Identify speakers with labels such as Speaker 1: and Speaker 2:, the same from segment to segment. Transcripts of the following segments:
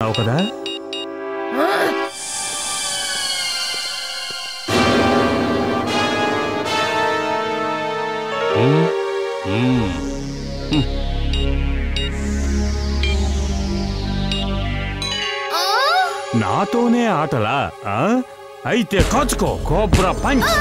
Speaker 1: కదా నాతోనే ఆటలా అయితే కాచుకో కోబ్రా పంచ్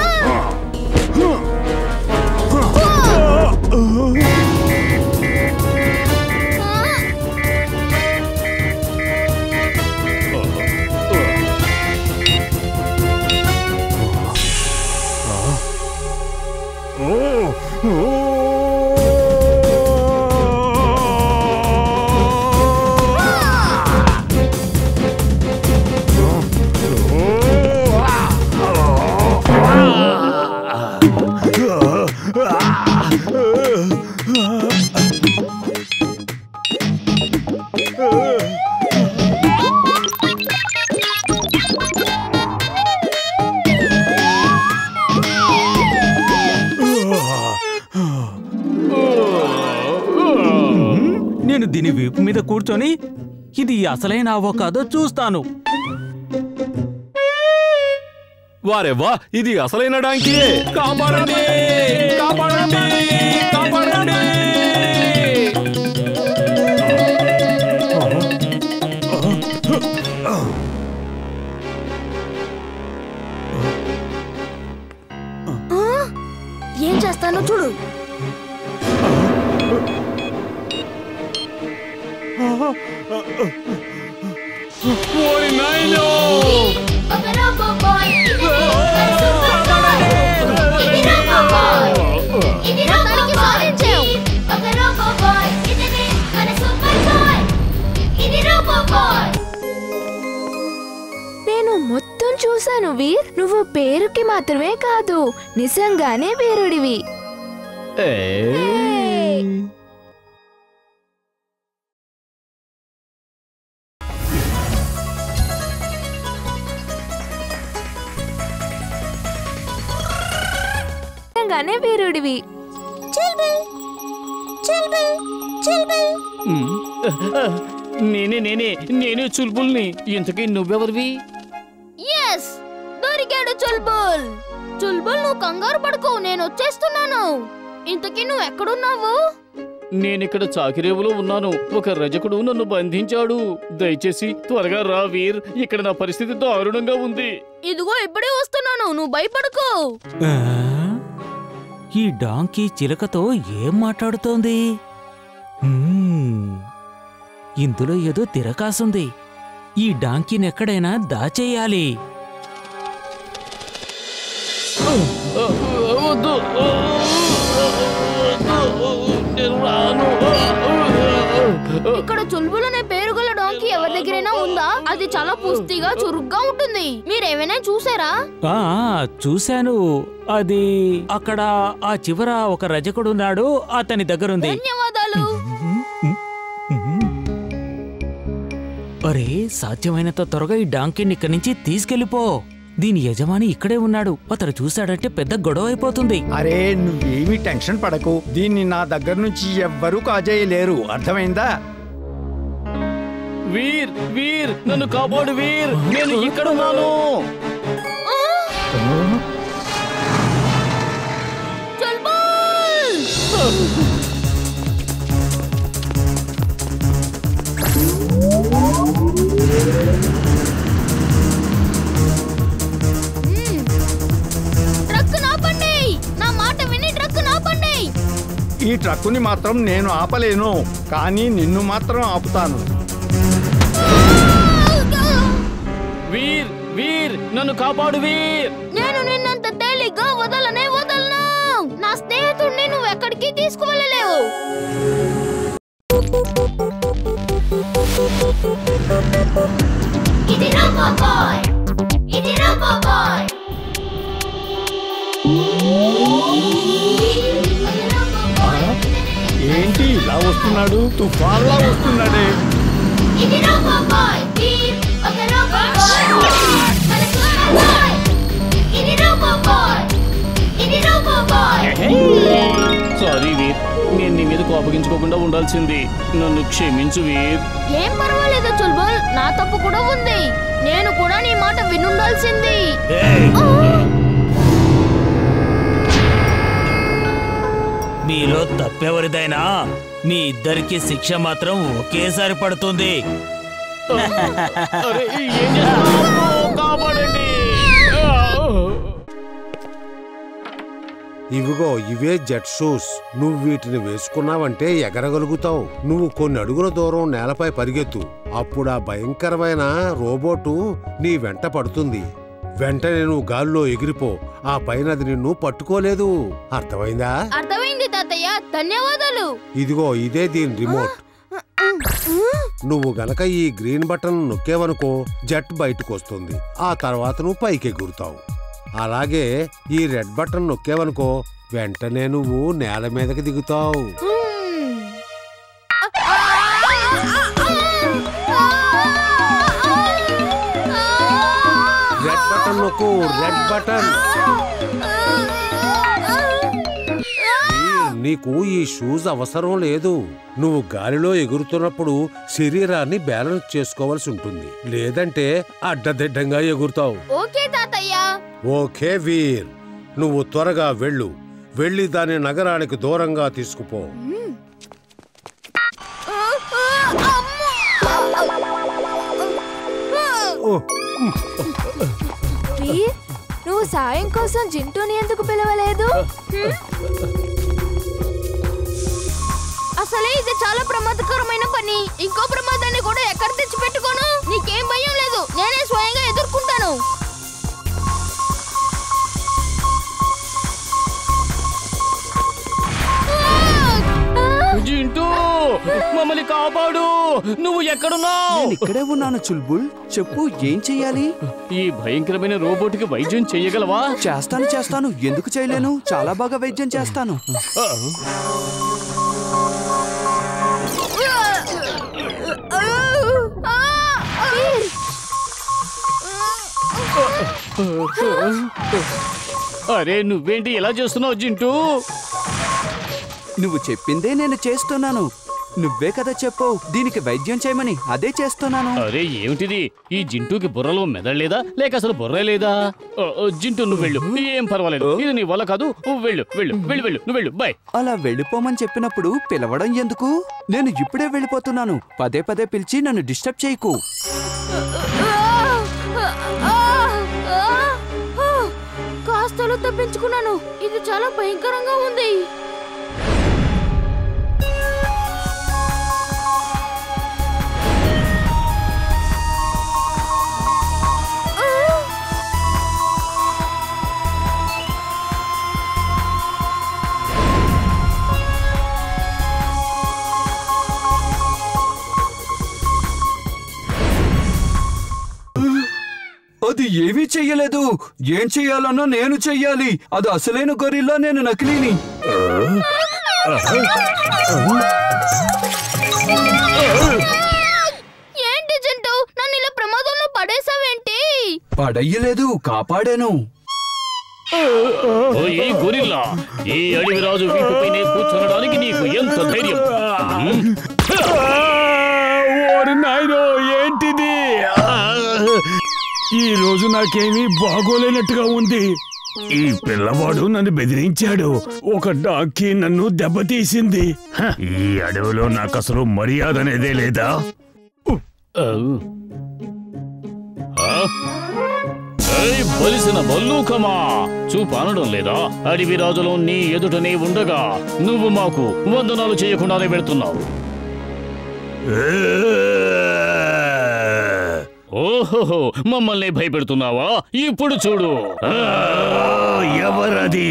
Speaker 1: నేను దీని వీపు మీద కూర్చొని ఇది అసలైన అవకాదో చూస్తాను. వారేవా, ఇది అసలైన డాంకీయే. కాపాడండి, కాపాడండి, కాపాడండి.
Speaker 2: ఏం చేస్తానో చూడు.
Speaker 3: నేను మొత్తం చూశాను వీర్. నువ్వు పేరుకి మాత్రమే కాదు, నిజంగానే వీరుడివి. నిజంగానే వీరుడివి.
Speaker 4: నేనే చుల్బుల్ని. ఇంతకీ నువ్వెవరివి?
Speaker 2: ఎస్, దొరికాడు చుల్బుల్. చుల్బుల్, నువ్వు కంగారు పడుకో, నేను వచ్చేస్తున్నాను. ఇంతకీ నువ్వు ఎక్కడున్నావు?
Speaker 4: నేనిక్కడ చాకిరేవులో ఉన్నాను. ఒక రజకుడు నన్ను బంధించాడు. దయచేసి త్వరగా రా వీర్, ఇక్కడ నా పరిస్థితి దారుణంగా ఉంది.
Speaker 2: ఇదిగో ఇప్పుడే వస్తున్నాను, నువ్వు భయపడుకో.
Speaker 1: ఈ డాంకీ చిలకతో ఏం మాట్లాడుతోంది? ఇందులో ఏదో తిరకాసుంది. ఈ డాంకీని ఎక్కడైనా దాచేయాలి.
Speaker 2: ఇక్కడ చుల్బుల్ అనే పేరు గల డాంకీ ఎవరి దగ్గరైనా ఉందా? అది చాలా పుష్టిగా చురుగ్గా ఉంటుంది. మీరేమైనా చూసారా?
Speaker 1: చూశాను. అది అక్కడ ఆ చివర ఒక రజకుడున్నాడు, అతని దగ్గరుంది.
Speaker 2: ధన్యవాదాలు.
Speaker 1: అరే, సాధ్యమైనంత త్వరగా ఈ డాంకీని ఇక్కడి నుంచి తీసుకెళ్లిపో. దీని యజమాని ఇక్కడే ఉన్నాడు. అతను చూశాడంటే పెద్ద గొడవ అయిపోతుంది.
Speaker 5: అరే, నువ్వేమీ టెన్షన్ పడకు. దీన్ని నా దగ్గర నుంచి ఎవ్వరూ కాజేయలేరు, అర్థమైందా?
Speaker 4: వీర్, వీర్, నన్ను కాపాడు వీర్, నేను ఇక్కడున్నాను.
Speaker 5: ఈ ట్రక్కుని మాత్రం నేను ఆపలేను, కానీ నిన్ను మాత్రం ఆపుతాను.
Speaker 4: వీర్, వీర్, నన్ను కాపాడు వీర్.
Speaker 2: నేను నిన్నంత తేలిగ్గా వదలను. నా స్నేహితుడిని నువ్వు ఎక్కడికి తీసుకువెళ్ళలేవు. ఇది రోబో బాయ్, ఇది రోబో బాయ్.
Speaker 5: ఏంటి ఇలా వస్తున్నాడు? తుఫాన్లా వస్తున్నాడే.
Speaker 2: ఇది రోబో బాయ్, ఒక రోబో బాయ్. ఇది రోబో బాయ్, ఇది రోబో బాయ్.
Speaker 4: సారీ వీర్, నేను నీ మీద అప్పగించుకోకుండా ఉండాల్సింది. నన్ను క్షమించు వీర్.
Speaker 2: ఏం పర్వాలేదు చుల్బుల్, నా తప్పు కూడా ఉంది. నేను కూడా నీ మాట వినుండాల్సింది.
Speaker 1: మీలో తప్పెవరిదైనా మీ ఇద్దరికి శిక్ష మాత్రం ఒకేసారి పడుతుంది.
Speaker 4: అరే, ఏం చేస్తున్నావు? కాపాడండి.
Speaker 6: ఇవిగో ఇవే జెట్ షూస్. నువ్వు వీటిని వేసుకున్నావంటే ఎగరగలుగుతావు. నువ్వు కొన్ని అడుగుల దూరం నేలపై పరిగెత్తు. అప్పుడు ఆ భయంకరమైన రోబోటు నీ వెంట పడుతుంది. వెంటనే నువ్వు గాల్లో ఎగిరిపో. ఆ పైన అది నిన్ను పట్టుకోలేదు. అర్థమైందా?
Speaker 2: అర్థమైంది తాతయ్య, ధన్యవాదాలు.
Speaker 6: ఇదిగో ఇదే దీని రిమోట్. నువ్వు గనక ఈ గ్రీన్ బటన్ నొక్కేవనుకో జెట్ బయటకు వస్తుంది. ఆ తర్వాత నువ్వు పైకి ఎగురుతావు. అలాగే ఈ రెడ్ బటన్ నొక్కేవనుకో వెంటనే నువ్వు నేల మీదకి దిగుతావు. రెడ్ బటన్ నొక్కు, రెడ్ బటన్. నీకు ఈ షూస్ అవసరం లేదు. నువ్వు గాలిలో ఎగురుతున్నప్పుడు శరీరాన్ని బ్యాలెన్స్ చేసుకోవాల్సి ఉంటుంది. లేదంటే అడ్డదిడ్డంగా ఎగురుతావు.
Speaker 2: ఓకే తాతయ్య.
Speaker 6: ఓకే వీర్, నువ్వు త్వరగా వెళ్ళు. వెళ్ళి దాని నగరానికి దూరంగా తీసుకుపో.
Speaker 3: వీర్, నువ్వు సాయం కోసం జింటూని ఎందుకు పిలవలేదు?
Speaker 2: అసలే ఇది చాలా ప్రమాదకరమైన పని. ఇంకో ప్రమాదాన్ని కూడా ఎక్కడ తెచ్చి పెట్టుకోను. నీకేం భయం లేదు, నేనే స్వయంగా ఎదుర్కొంటాను.
Speaker 4: జింటూ, మమ్మల్ని కాపాడు. నువ్వు ఎక్కడున్నావు?
Speaker 7: నేను ఇక్కడే ఉన్నాను చుల్బుల్. చెప్పు, ఏం చెయ్యాలి?
Speaker 4: ఈ భయంకరమైన రోబోట్కి వైద్యం చెయ్యగలవా?
Speaker 7: చేస్తాను. ఎందుకు చేయలేను? చాలా బాగా వైద్యం చేస్తాను.
Speaker 4: అరే, నువ్వేంటి ఇలా చేస్తున్నావు జింటూ?
Speaker 7: నువ్వు చెప్పిందే నేను చేస్తున్నాను. నువ్వే కదా చెప్పు దీనికి వైద్యం చేయమని. అదే చేస్తున్నాను.
Speaker 4: అరే, ఏమిటిది? ఈ జింటూకి బుర్రలో మెదడలేదా, లేక అసలు బుర్రే లేదా? జింటూ, నువ్వు వెళ్ళు. ఏం పర్వాలేదు, ఇది నీ వల్ల కాదు. వెళ్ళు వెళ్ళు వెళ్ళు వెళ్ళు, నువ్వు వెళ్ళు. బాయ్.
Speaker 7: అలా వెళ్ళిపోమని చెప్పినప్పుడు పిలవడం ఎందుకు? నేను ఇప్పుడే వెళ్ళిపోతున్నాను. పదే పదే పిలిచి నన్ను డిస్టర్బ్ చేయకు.
Speaker 2: కాస్తలో తప్పించుకున్నాను. ఇది చాలా భయంకరంగా ఉంది.
Speaker 7: అది ఏమీ చెయ్యలేదు. ఏం చెయ్యాలన్నా నేను చెయ్యాలి. అది అసలైన గొరిల్లా, నేను నకిలీని.
Speaker 2: ఏంటి జింటూ, నన్ను ఇలా ప్రమాదంలో పడేసావేంటి?
Speaker 7: పడయ్యలేదు, కాపాడాను.
Speaker 4: ఈ గొరిల్లా, ఈ అడవి రాజు వీపుపైనే కూర్చోడానికి నీకు ఎంత ధైర్యం?
Speaker 5: నాయనో, ఏంటిది? ఈ రోజు నాకేమీ బాగోలేనట్టుగా ఉంది. ఈ పిల్లవాడు నన్ను బెదిరించాడు. ఒక డాంకీ నన్ను దెబ్బతీసింది. ఈ అడవిలో నాకు అసలు మర్యాద అనేదే లేదా?
Speaker 4: బలిసిన బల్లూకమా, చూపానడం లేదా? అడవి రాజులో నీ ఎదుటనే ఉండగా నువ్వు మాకు వందనాలు చేయకుండానే వెళ్తున్నావు. ఓహో, మమ్మల్ని భయపెడుతున్నావా? ఇప్పుడు చూడు.
Speaker 5: ఎవరది?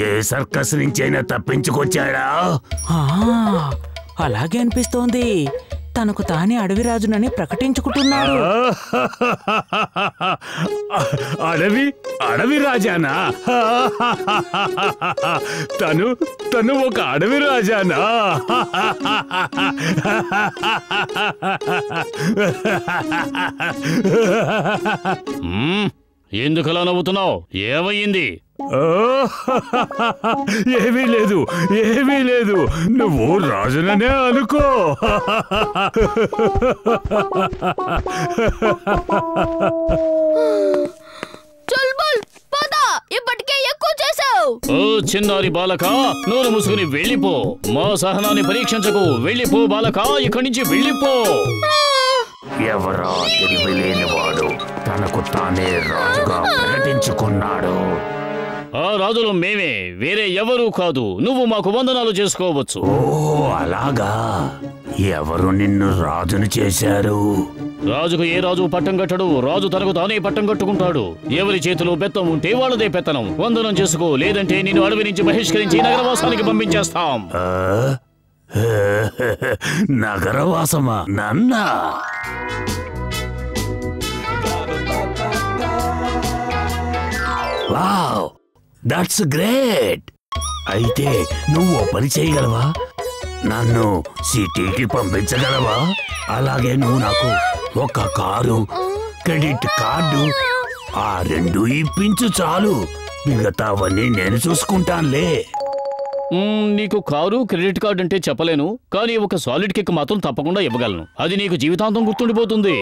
Speaker 5: ఏ సర్కస్ నుంచైనా తప్పించుకొచ్చాడా?
Speaker 1: అలాగే అనిపిస్తోంది. తనకు తానే అడవిరాజునని ప్రకటించుకుంటున్నాడు.
Speaker 5: అడవి రాజానా? తను ఒక అడవి రాజానా?
Speaker 4: ఎందుకలా నవ్వుతున్నావు? ఏమయ్యింది?
Speaker 5: ఏమీ లేదు, ఏమీ లేదు. నువ్వు రాజుననే అనుకో.
Speaker 2: చుల్బుల్ పద, ఇప్పటికే ఎక్కువ చేసావు.
Speaker 4: ఓ చిన్నారి బాలక, నోరు మూసుకుని వెళ్ళిపో. మా సహనాన్ని పరీక్షించకు. వెళ్ళిపో బాలక, ఇక్కడి నుంచి వెళ్ళిపో.
Speaker 5: ఎవరా తెలివి లేనివాడు తనకు తానే రాజుగా ప్రకటించుకున్నాడు.
Speaker 4: ఆ రాజులు మేమే, వేరే ఎవరూ కాదు. నువ్వు మాకు వందనాలు చేసుకోవచ్చు.
Speaker 5: ఓ అలాగా? ఎవరు నిన్ను రాజును చేశారు?
Speaker 4: రాజుకు ఏ రాజు పట్టం కట్టడు. రాజు తనకు తానే పట్టం కట్టుకుంటాడు. ఎవరి చేతిలో బెత్తం ఉంటే వాళ్ళదే పెత్తనం. వందనం చేసుకో, లేదంటే నిన్ను అడవి నుంచి బహిష్కరించి నగరవాసానికి పంపించేస్తాం.
Speaker 5: నగరవాసమా? నన్నా? Wow, that's great. అయితే నువ్వు ఓ పని చేయగలవా? నన్ను సిటీకి పంపించగలవా? అలాగే నువ్వు నాకు ఒక కారు, క్రెడిట్ కార్డు, ఆ రెండు ఇప్పించు చాలు. మిగతావన్నీ నేను చూసుకుంటానులే.
Speaker 4: నీకు కారు, క్రెడిట్ కార్డు అంటే చెప్పలేను, కానీ ఒక సాలిడ్ కిక్ మాత్రం తప్పకుండా ఇవ్వగలను. అది నీకు జీవితాంతం గుర్తుండిపోతుంది.